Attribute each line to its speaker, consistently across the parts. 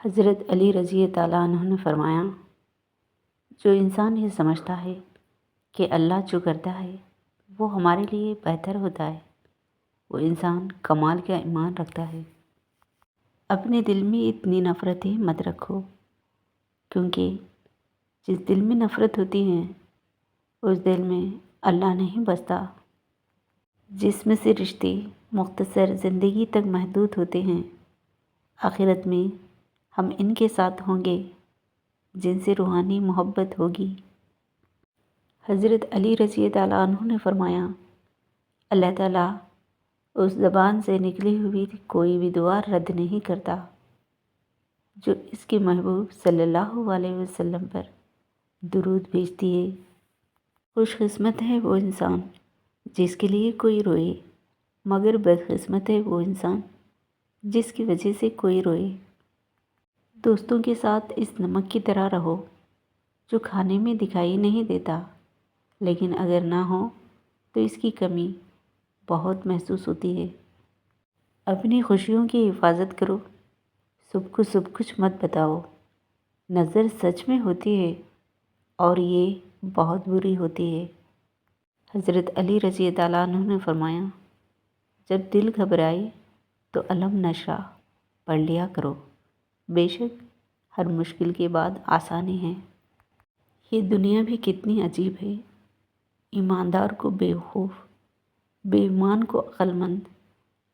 Speaker 1: حضرت علی رضی تعالیٰ عنہ نے فرمایا، جو انسان یہ سمجھتا ہے کہ اللہ جو کرتا ہے وہ ہمارے لیے بہتر ہوتا ہے، وہ انسان کمال کا ایمان رکھتا ہے۔ اپنے دل میں اتنی نفرتیں مت رکھو، کیونکہ جس دل میں نفرت ہوتی ہے اس دل میں اللہ نہیں بستا۔ جس میں سے رشتے مختصر زندگی تک محدود ہوتے ہیں، آخرت میں ہم ان کے ساتھ ہوں گے جن سے روحانی محبت ہوگی۔ حضرت علی رضی تعالیٰ عنہ نے فرمایا، اللہ تعالیٰ اس زبان سے نکلی ہوئی کوئی بھی دعا رد نہیں کرتا جو اس کے محبوب صلی اللہ علیہ وسلم پر درود بھیجتی ہے۔ خوش قسمت ہے وہ انسان جس کے لیے کوئی روئے، مگر بدقسمت ہے وہ انسان جس کی وجہ سے کوئی روئے۔ دوستوں کے ساتھ اس نمک کی طرح رہو جو کھانے میں دکھائی نہیں دیتا، لیکن اگر نہ ہو تو اس کی کمی بہت محسوس ہوتی ہے۔ اپنی خوشیوں کی حفاظت کرو، سب کو سب کچھ مت بتاؤ۔ نظر سچ میں ہوتی ہے اور یہ بہت بری ہوتی ہے۔ حضرت علی رضی تعالیٰ عنہ نے فرمایا، جب دل گھبرائے تو علم نشرہ پڑھ لیا کرو، بے شک ہر مشکل کے بعد آسانی ہے۔ یہ دنیا بھی کتنی عجیب ہے، ایماندار کو بیوقوف، بے ایمان کو عقل مند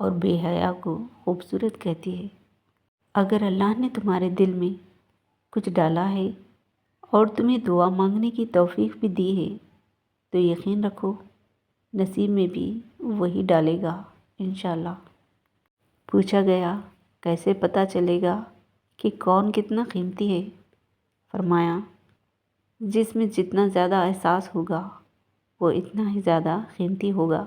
Speaker 1: اور بے حیا کو خوبصورت کہتی ہے۔ اگر اللہ نے تمہارے دل میں کچھ ڈالا ہے اور تمہیں دعا مانگنے کی توفیق بھی دی ہے تو یقین رکھو نصیب میں بھی وہی ڈالے گا انشاءاللہ۔ پوچھا گیا، کیسے پتہ چلے گا کہ کون کتنا قیمتی ہے؟ فرمایا، جس میں جتنا زیادہ احساس ہوگا وہ اتنا ہی زیادہ قیمتی ہوگا۔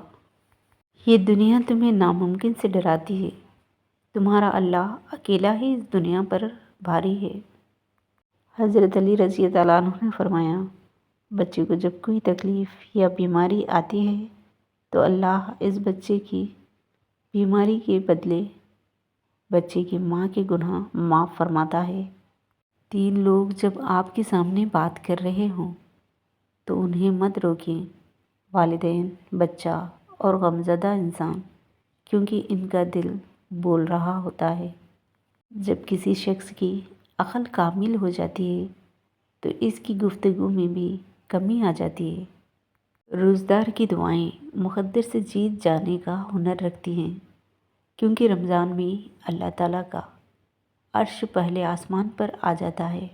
Speaker 1: یہ دنیا تمہیں ناممکن سے ڈراتی ہے، تمہارا اللہ اکیلا ہی اس دنیا پر بھاری ہے۔ حضرت علی رضی تعالیٰ عنہ نے فرمایا، بچے کو جب کوئی تکلیف یا بیماری آتی ہے تو اللہ اس بچے کی بیماری کے بدلے بچے کی ماں کے گناہ معاف فرماتا ہے۔ 3 لوگ جب آپ کے سامنے بات کر رہے ہوں تو انہیں مت روکیں، والدین، بچہ اور غمزدہ انسان، کیونکہ ان کا دل بول رہا ہوتا ہے۔ جب کسی شخص کی عقل کامل ہو جاتی ہے تو اس کی گفتگو میں بھی کمی آ جاتی ہے۔ روزدار کی دعائیں مقدر سے جیت جانے کا ہنر رکھتی ہیں، کیونکہ رمضان میں اللہ تعالیٰ کا عرش پہلے آسمان پر آ جاتا ہے۔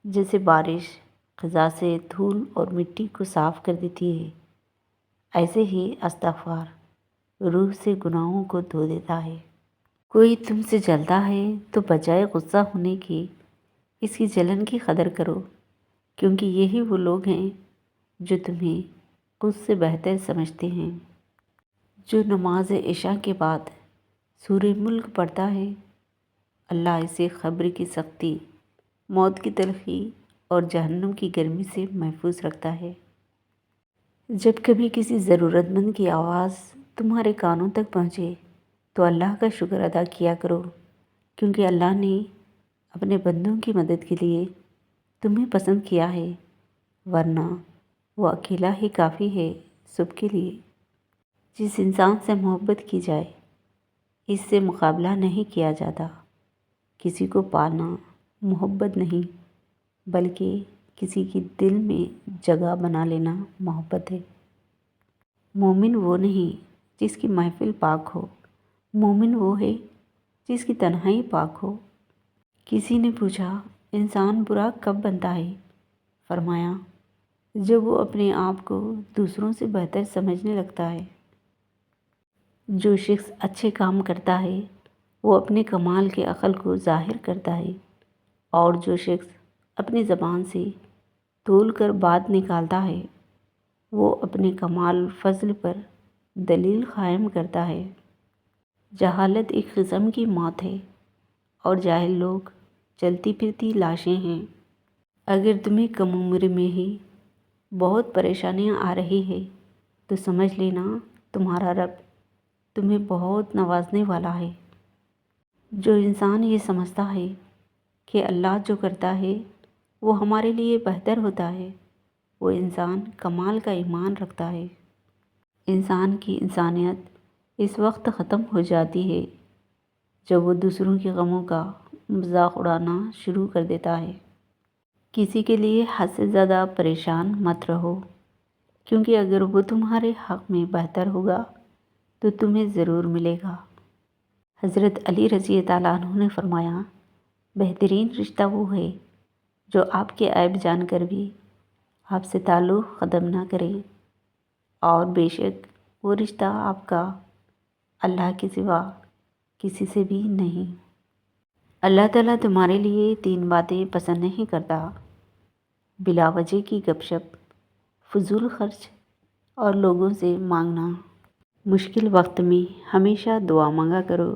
Speaker 1: جیسے بارش خزاں سے دھول اور مٹی کو صاف کر دیتی ہے، ایسے ہی استغفار روح سے گناہوں کو دھو دیتا ہے۔ کوئی تم سے جلتا ہے تو بجائے غصہ ہونے کے اس کی جلن کی قدر کرو، کیونکہ یہی وہ لوگ ہیں جو تمہیں خود سے بہتر سمجھتے ہیں۔ جو نماز عشاء کے بعد سورہ ملک پڑھتا ہے، اللہ اسے قبر کی سختی، موت کی تلخی اور جہنم کی گرمی سے محفوظ رکھتا ہے۔ جب کبھی کسی ضرورت مند کی آواز تمہارے کانوں تک پہنچے تو اللہ کا شکر ادا کیا کرو، کیونکہ اللہ نے اپنے بندوں کی مدد کے لیے تمہیں پسند کیا ہے، ورنہ وہ اکیلا ہی کافی ہے سب کے لیے۔ جس انسان سے محبت کی جائے اس سے مقابلہ نہیں کیا جاتا۔ کسی کو پالنا محبت نہیں، بلکہ کسی کی دل میں جگہ بنا لینا محبت ہے۔ مومن وہ نہیں جس کی محفل پاک ہو، مومن وہ ہے جس کی تنہائی پاک ہو۔ کسی نے پوچھا، انسان برا کب بنتا ہے؟ فرمایا، جب وہ اپنے آپ کو دوسروں سے بہتر سمجھنے لگتا ہے۔ جو شخص اچھے کام کرتا ہے وہ اپنے کمال کے عقل کو ظاہر کرتا ہے، اور جو شخص اپنی زبان سے تول کر بات نکالتا ہے وہ اپنے کمال فضل پر دلیل قائم کرتا ہے۔ جہالت ایک قسم کی موت ہے اور جاہل لوگ چلتی پھرتی لاشیں ہیں۔ اگر تمہیں کم عمر میں ہی بہت پریشانیاں آ رہی ہے تو سمجھ لینا تمہارا رب تمہیں بہت نوازنے والا ہے۔ جو انسان یہ سمجھتا ہے کہ اللہ جو کرتا ہے وہ ہمارے لیے بہتر ہوتا ہے، وہ انسان کمال کا ایمان رکھتا ہے۔ انسان کی انسانیت اس وقت ختم ہو جاتی ہے جب وہ دوسروں کے غموں کا مذاق اڑانا شروع کر دیتا ہے۔ کسی کے لیے حد سے زیادہ پریشان مت رہو، کیونکہ اگر وہ تمہارے حق میں بہتر ہوگا تو تمہیں ضرور ملے گا۔ حضرت علی رضی اللہ عنہ نے فرمایا، بہترین رشتہ وہ ہے جو آپ کے عیب جان کر بھی آپ سے تعلق ختم نہ کرے، اور بے شک وہ رشتہ آپ کا اللہ کے سوا کسی سے بھی نہیں۔ اللہ تعالیٰ تمہارے لیے 3 باتیں پسند نہیں کرتا: بلا وجہ کی گپ شپ، فضول خرچ اور لوگوں سے مانگنا۔ مشکل وقت میں ہمیشہ دعا مانگا کرو،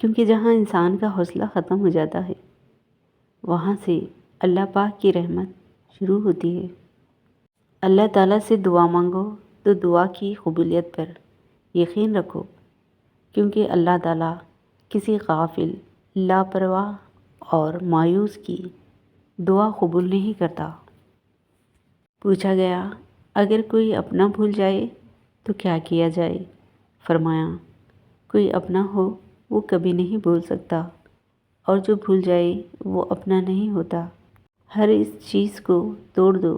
Speaker 1: کیونکہ جہاں انسان کا حوصلہ ختم ہو جاتا ہے وہاں سے اللہ پاک کی رحمت شروع ہوتی ہے۔ اللہ تعالیٰ سے دعا مانگو تو دعا کی قبولیت پر یقین رکھو، کیونکہ اللہ تعالیٰ کسی غافل، لاپرواہ اور مایوس کی دعا قبول نہیں کرتا۔ پوچھا گیا، اگر کوئی اپنا بھول جائے تو کیا کیا جائے؟ فرمایا، کوئی اپنا ہو وہ کبھی نہیں بھول سکتا، اور جو بھول جائے وہ اپنا نہیں ہوتا۔ ہر اس چیز کو توڑ دو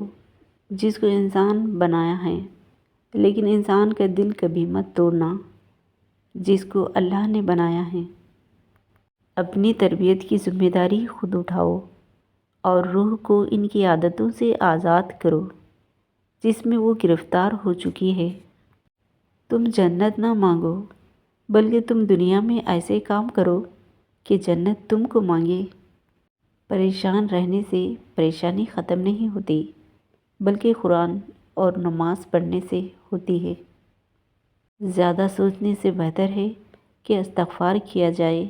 Speaker 1: جس کو انسان بنایا ہے، لیکن انسان کا دل کبھی مت توڑنا جس کو اللہ نے بنایا ہے۔ اپنی تربیت کی ذمہ داری خود اٹھاؤ اور روح کو ان کی عادتوں سے آزاد کرو جس میں وہ گرفتار ہو چکی ہے۔ تم جنت نہ مانگو، بلکہ تم دنیا میں ایسے کام کرو کہ جنت تم کو مانگے۔ پریشان رہنے سے پریشانی ختم نہیں ہوتی، بلکہ قرآن اور نماز پڑھنے سے ہوتی ہے۔ زیادہ سوچنے سے بہتر ہے کہ استغفار کیا جائے۔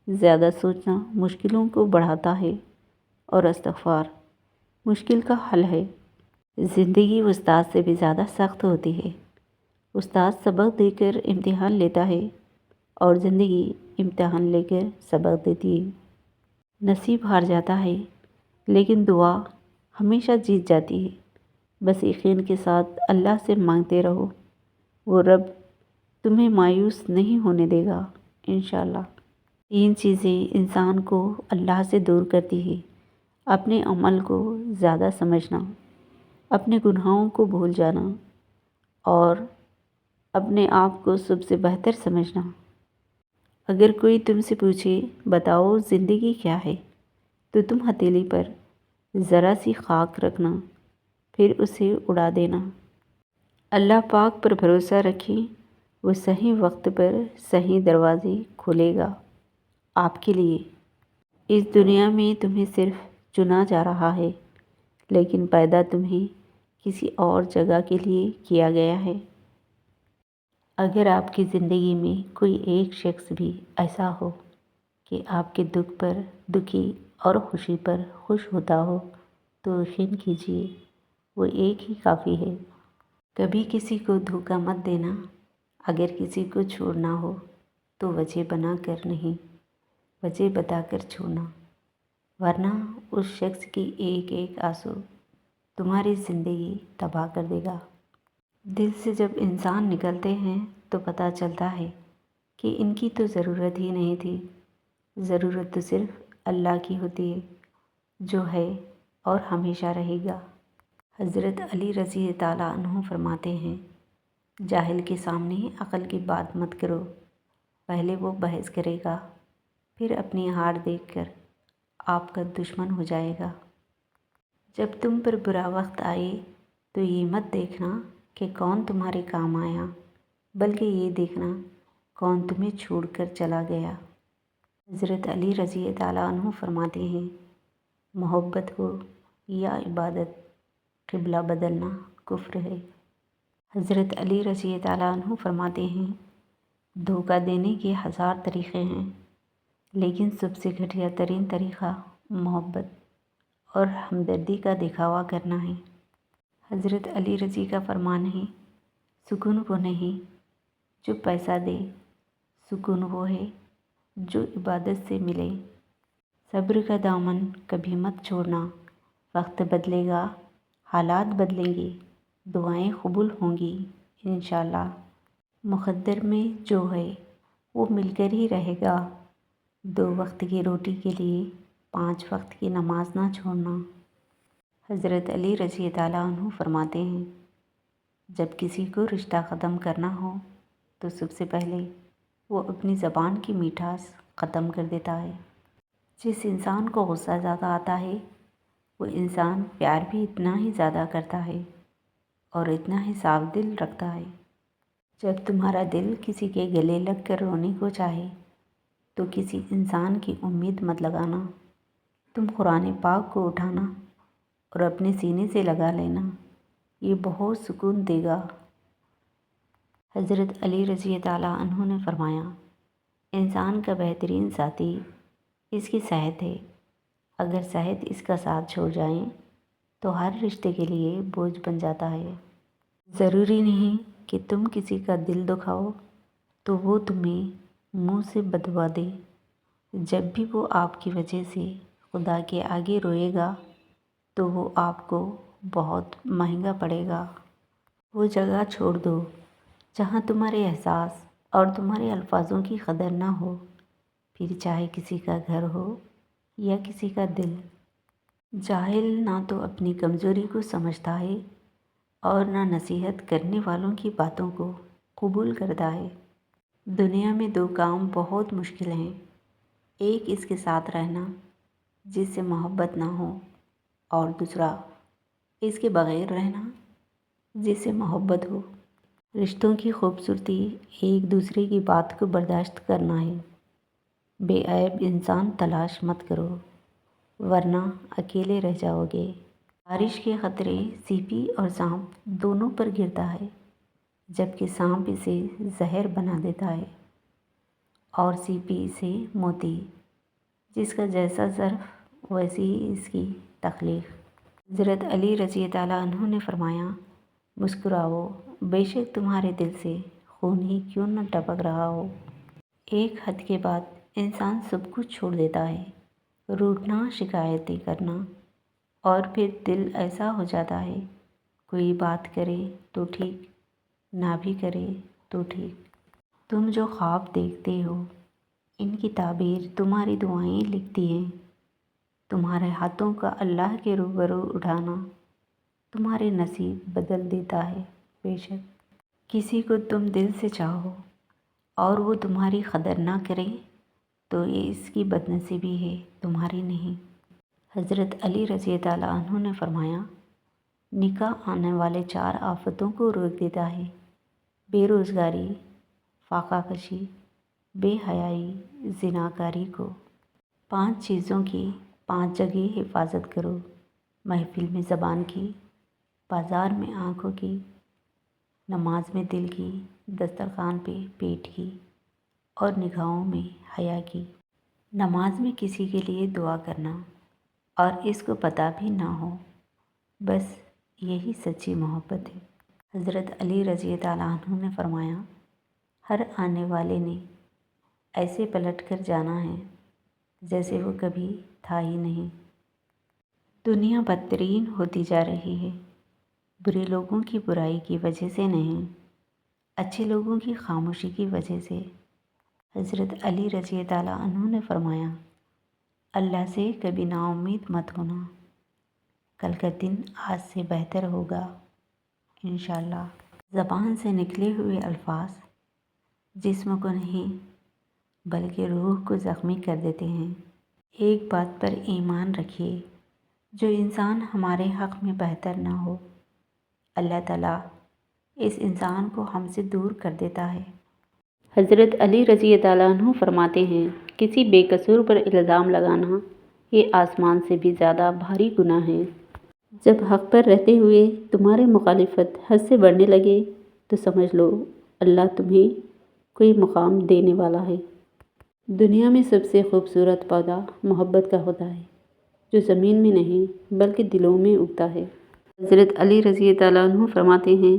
Speaker 1: زیادہ سوچنا مشکلوں کو بڑھاتا ہے، اور استغفار مشکل کا حل ہے۔ زندگی استاد سے بھی زیادہ سخت ہوتی ہے۔ استاد سبق دے کر امتحان لیتا ہے، اور زندگی امتحان لے کر سبق دیتی ہے۔ نصیب ہار جاتا ہے، لیکن دعا ہمیشہ جیت جاتی ہے۔ بس یقین کے ساتھ اللہ سے مانگتے رہو، وہ رب تمہیں مایوس نہیں ہونے دے گا انشاءاللہ۔ 3 چیزیں انسان کو اللہ سے دور کرتی ہے: اپنے عمل کو زیادہ سمجھنا، اپنے گناہوں کو بھول جانا، اور اپنے آپ کو سب سے بہتر سمجھنا۔ اگر کوئی تم سے پوچھے، بتاؤ زندگی کیا ہے، تو تم ہتھیلی پر ذرا سی خاک رکھنا، پھر اسے اڑا دینا۔ اللہ پاک پر بھروسہ رکھیں، وہ صحیح وقت پر صحیح دروازے کھولے گا آپ کے لیے۔ اس دنیا میں تمہیں صرف چنا جا رہا ہے، لیکن پیدا تمہیں کسی اور جگہ کے لیے کیا گیا ہے۔ اگر آپ کی زندگی میں کوئی ایک شخص بھی ایسا ہو کہ آپ کے دکھ پر دکھی اور خوشی پر خوش ہوتا ہو، تو یقین کیجیے وہ ایک ہی کافی ہے۔ کبھی کسی کو دھوکہ مت دینا۔ اگر کسی کو چھوڑنا ہو تو وجہ بنا کر نہیں، وجہ بتا کر چھوڑنا، ورنہ اس شخص کی ایک ایک آنسو تمہاری زندگی تباہ کر دے گا۔ دل سے جب انسان نکلتے ہیں تو پتہ چلتا ہے کہ ان کی تو ضرورت ہی نہیں تھی۔ ضرورت تو صرف اللہ کی ہوتی ہے، جو ہے اور ہمیشہ رہے گا۔ حضرت علی رضی اللہ عنہ فرماتے ہیں، جاہل کے سامنے عقل کی بات مت کرو، پہلے وہ بحث کرے گا، پھر اپنی ہار دیکھ کر آپ کا دشمن ہو جائے گا۔ جب تم پر برا وقت آئے تو یہ مت دیکھنا کہ کون تمہارے کام آیا، بلکہ یہ دیکھنا کون تمہیں چھوڑ کر چلا گیا۔ حضرت علی رضی اللہ عنہ فرماتے ہیں، محبت ہو یا عبادت، قبلہ بدلنا کفر ہے۔ حضرت علی رضی اللہ عنہ فرماتے ہیں، دھوکہ دینے کے 1000 طریقے ہیں، لیکن سب سے گھٹیا ترین طریقہ محبت اور ہمدردی کا دکھاوا کرنا ہے۔ حضرت علی رضی کا فرمان ہے، سکون وہ نہیں جو پیسہ دے، سکون وہ ہے جو عبادت سے ملے۔ صبر کا دامن کبھی مت چھوڑنا، وقت بدلے گا، حالات بدلیں گے، دعائیں قبول ہوں گی انشاءاللہ۔ مقدر میں جو ہے وہ مل کر ہی رہے گا۔ 2 وقت کی روٹی کے لیے 5 وقت کی نماز نہ چھوڑنا۔ حضرت علی رضی اللہ عنہ فرماتے ہیں، جب کسی کو رشتہ ختم کرنا ہو تو سب سے پہلے وہ اپنی زبان کی مٹھاس ختم کر دیتا ہے۔ جس انسان کو غصہ زیادہ آتا ہے وہ انسان پیار بھی اتنا ہی زیادہ کرتا ہے اور اتنا ہی صاف دل رکھتا ہے۔ جب تمہارا دل کسی کے گلے لگ کر رونے کو چاہے تو کسی انسان کی امید مت لگانا، تم قرآن پاک کو اٹھانا اور اپنے سینے سے لگا لینا، یہ بہت سکون دے گا۔ حضرت علی رضی اللہ عنہ نے فرمایا، انسان کا بہترین ساتھی اس کی صحت ہے، اگر صحت اس کا ساتھ چھوڑ جائیں تو ہر رشتے کے لیے بوجھ بن جاتا ہے۔ ضروری نہیں کہ تم کسی کا دل دکھاؤ تو وہ تمہیں منہ سے بددعا دے، جب بھی وہ آپ کی وجہ سے خدا کے آگے روئے گا تو وہ آپ کو بہت مہنگا پڑے گا۔ وہ جگہ چھوڑ دو جہاں تمہارے احساس اور تمہارے الفاظوں کی قدر نہ ہو، پھر چاہے کسی کا گھر ہو یا کسی کا دل۔ جاہل نہ تو اپنی کمزوری کو سمجھتا ہے اور نہ نصیحت کرنے والوں کی باتوں کو قبول کرتا ہے۔ دنیا میں 2 کام بہت مشکل ہیں، ایک اس کے ساتھ رہنا جس سے محبت نہ ہو، اور دوسرا اس کے بغیر رہنا جس سے محبت ہو۔ رشتوں کی خوبصورتی ایک دوسرے کی بات کو برداشت کرنا ہے۔ بے عیب انسان تلاش مت کرو ورنہ اکیلے رہ جاؤ گے۔ بارش کے قطرے سیپی اور سانپ دونوں پر گرتا ہے، جبکہ سانپ اسے زہر بنا دیتا ہے اور سیپی اسے موتی۔ جس کا جیسا ظرف ویسی ہی اس کی تخلیق۔ حضرت علی رضی اللہ عنہ نے فرمایا، مسکراؤ، بے شک تمہارے دل سے خون ہی کیوں نہ ٹپک رہا ہو۔ ایک حد کے بعد انسان سب کچھ چھوڑ دیتا ہے، روٹھنا، شکایتیں کرنا، اور پھر دل ایسا ہو جاتا ہے، کوئی بات کرے تو ٹھیک، نہ بھی کرے تو ٹھیک۔ تم جو خواب دیکھتے ہو ان کی تعبیر تمہاری دعائیں لکھتی ہیں۔ تمہارے ہاتھوں کا اللہ کے روبرو اٹھانا تمہارے نصیب بدل دیتا ہے۔ بے شک کسی کو تم دل سے چاہو اور وہ تمہاری قدر نہ کرے تو یہ اس کی بدنصیبی ہے، تمہاری نہیں۔ حضرت علی رضی اللہ عنہ نے فرمایا، نکاح آنے والے 4 آفتوں کو روک دیتا ہے، بے روزگاری، فاقہ کشی، بے حیائی، زناکاری کو۔ 5 چیزوں کی 5 جگہ حفاظت کرو، محفل میں زبان کی، بازار میں آنکھوں کی، نماز میں دل کی، دسترخوان پہ پیٹ کی، اور نگاہوں میں حیا کی۔ نماز میں کسی کے لیے دعا کرنا اور اس کو پتہ بھی نہ ہو، بس یہی سچی محبت ہے۔ حضرت علی رضی اللہ عنہ نے فرمایا، ہر آنے والے نے ایسے پلٹ کر جانا ہے جیسے وہ کبھی تھا ہی نہیں۔ دنیا بدترین ہوتی جا رہی ہے، برے لوگوں کی برائی کی وجہ سے نہیں، اچھے لوگوں کی خاموشی کی وجہ سے۔ حضرت علی رضی اللہ عنہ نے فرمایا، اللہ سے کبھی نا امید مت ہونا، کل کا دن آج سے بہتر ہوگا انشاءاللہ۔ زبان سے نکلے ہوئے الفاظ جسم کو نہیں بلکہ روح کو زخمی کر دیتے ہیں۔ ایک بات پر ایمان رکھیے، جو انسان ہمارے حق میں بہتر نہ ہو، اللہ تعالیٰ اس انسان کو ہم سے دور کر دیتا ہے۔ حضرت علی رضی اللہ عنہ فرماتے ہیں، کسی بے قصور پر الزام لگانا یہ آسمان سے بھی زیادہ بھاری گناہ ہے۔ جب حق پر رہتے ہوئے تمہاری مخالفت حد سے بڑھنے لگے تو سمجھ لو اللہ تمہیں کوئی مقام دینے والا ہے۔ دنیا میں سب سے خوبصورت پودا محبت کا ہوتا ہے، جو زمین میں نہیں بلکہ دلوں میں اگتا ہے۔ حضرت علی رضی اللہ عنہ فرماتے ہیں،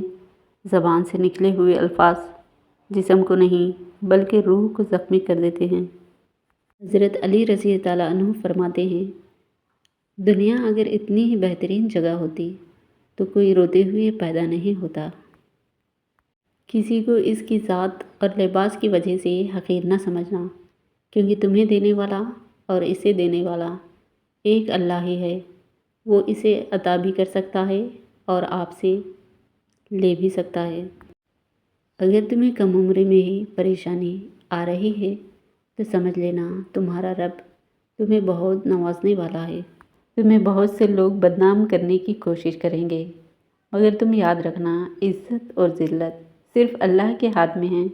Speaker 1: زبان سے نکلے ہوئے الفاظ جسم کو نہیں بلکہ روح کو زخمی کر دیتے ہیں۔ حضرت علی رضی تعالیٰ عنہ فرماتے ہیں، دنیا اگر اتنی ہی بہترین جگہ ہوتی تو کوئی روتے ہوئے پیدا نہیں ہوتا۔ کسی کو اس کی ذات اور لباس کی وجہ سے حقیر نہ سمجھنا، کیونکہ تمہیں دینے والا اور اسے دینے والا ایک اللہ ہی ہے۔ وہ اسے عطا بھی کر سکتا ہے اور آپ سے لے بھی سکتا ہے۔ اگر تمہیں کم عمری میں ہی پریشانی آ رہی ہے تو سمجھ لینا تمہارا رب تمہیں بہت نوازنے والا ہے۔ تمہیں بہت سے لوگ بدنام کرنے کی کوشش کریں گے، مگر تم یاد رکھنا عزت اور ذلت صرف اللہ کے ہاتھ میں ہیں۔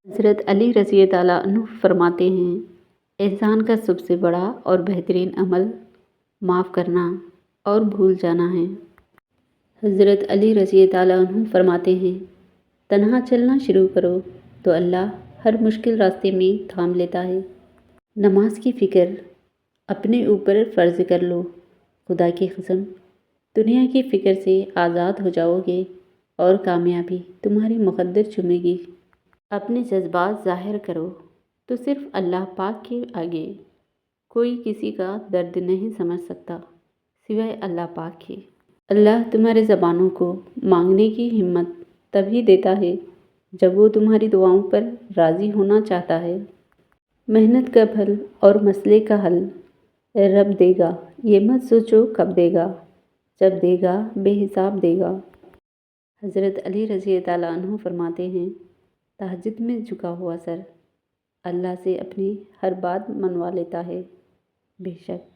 Speaker 1: حضرت علی رضی تعالیٰ عنہ فرماتے ہیں، احسان کا سب سے بڑا اور بہترین عمل معاف کرنا اور بھول جانا ہے۔ حضرت علی رضی تعالیٰ عنہ فرماتے ہیں، تنہا چلنا شروع کرو تو اللہ ہر مشکل راستے میں تھام لیتا ہے۔ نماز کی فکر اپنے اوپر فرض کر لو، خدا کی قسم دنیا کی فکر سے آزاد ہو جاؤ گے اور کامیابی تمہاری مقدر چومے گی۔ اپنے جذبات ظاہر کرو تو صرف اللہ پاک کے آگے کوئی کسی کا درد نہیں سمجھ سکتا سوائے اللہ پاک کے۔ اللہ تمہارے زبانوں کو مانگنے کی ہمت تبھی دیتا ہے جب وہ تمہاری دعاؤں پر راضی ہونا چاہتا ہے۔ محنت کا پھل اور مسئلے کا حل رب دے گا، یہ مت سوچو کب دے گا، جب دے گا بے حساب دے گا۔ حضرت علی رضی تعالیٰ عنہ فرماتے ہیں، تہجد میں جھکا ہوا سر اللہ سے اپنی ہر بات منوا لیتا ہے۔ بے شک